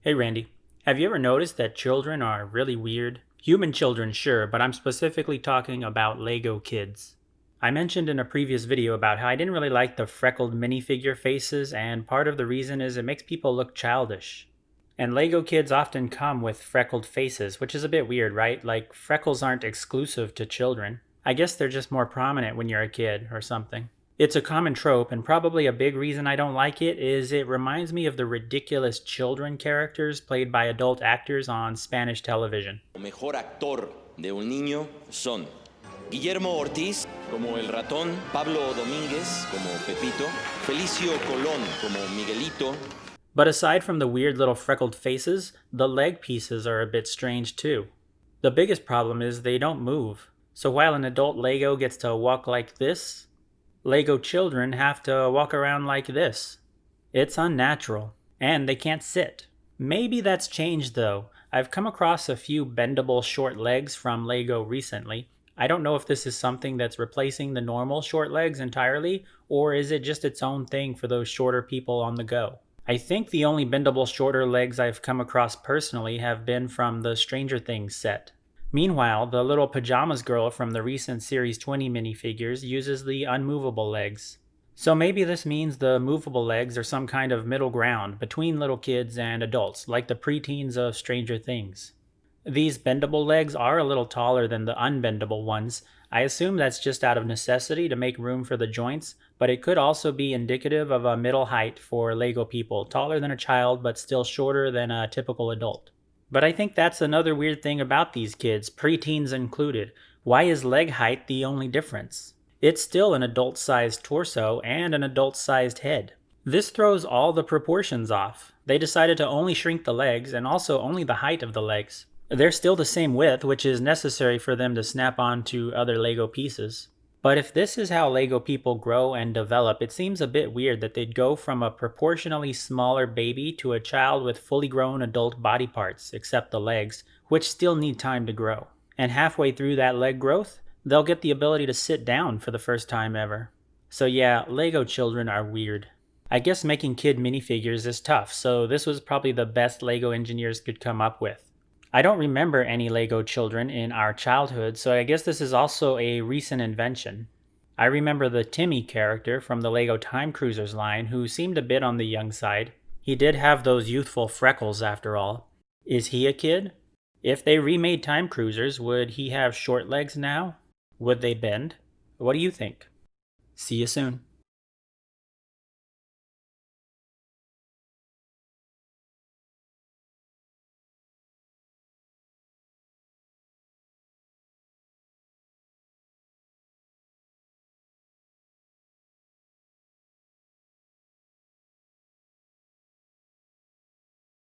Hey Randy, have you ever noticed that children are really weird? Human children, sure, but I'm specifically talking about Lego kids. I mentioned in a previous video about how I didn't really like the freckled minifigure faces, and part of the reason is it makes people look childish. And Lego kids often come with freckled faces, which is a bit weird, right? Like, freckles aren't exclusive to children. I guess they're just more prominent when you're a kid or something. It's a common trope, and probably a big reason I don't like it is it reminds me of the ridiculous children characters played by adult actors on Spanish television. El mejor actor de un niño son Guillermo Ortiz como el ratón, Pablo Domínguez como Pepito, Felicio Colón como Miguelito. But aside from the weird little freckled faces, the leg pieces are a bit strange too. The biggest problem is they don't move. So while an adult Lego gets to walk like this, Lego children have to walk around like this. It's unnatural. And they can't sit. Maybe that's changed though. I've come across a few bendable short legs from Lego recently. I don't know if this is something that's replacing the normal short legs entirely, or is it just its own thing for those shorter people on the go. I think the only bendable shorter legs I've come across personally have been from the Stranger Things set. Meanwhile, the little pajamas girl from the recent Series 20 minifigures uses the unmovable legs. So maybe this means the movable legs are some kind of middle ground between little kids and adults, like the preteens of Stranger Things. These bendable legs are a little taller than the unbendable ones. I assume that's just out of necessity to make room for the joints, but it could also be indicative of a middle height for Lego people, taller than a child but still shorter than a typical adult. But I think that's another weird thing about these kids, preteens included. Why is leg height the only difference? It's still an adult-sized torso and an adult-sized head. This throws all the proportions off. They decided to only shrink the legs and also only the height of the legs. They're still the same width, which is necessary for them to snap onto other Lego pieces. But if this is how Lego people grow and develop, it seems a bit weird that they'd go from a proportionally smaller baby to a child with fully grown adult body parts, except the legs, which still need time to grow. And halfway through that leg growth, they'll get the ability to sit down for the first time ever. So yeah, Lego children are weird. I guess making kid minifigures is tough, so this was probably the best Lego engineers could come up with. I don't remember any Lego children in our childhood, so I guess this is also a recent invention. I remember the Timmy character from the Lego Time Cruisers line, who seemed a bit on the young side. He did have those youthful freckles after all. Is he a kid? If they remade Time Cruisers, would he have short legs now? Would they bend? What do you think? See you soon.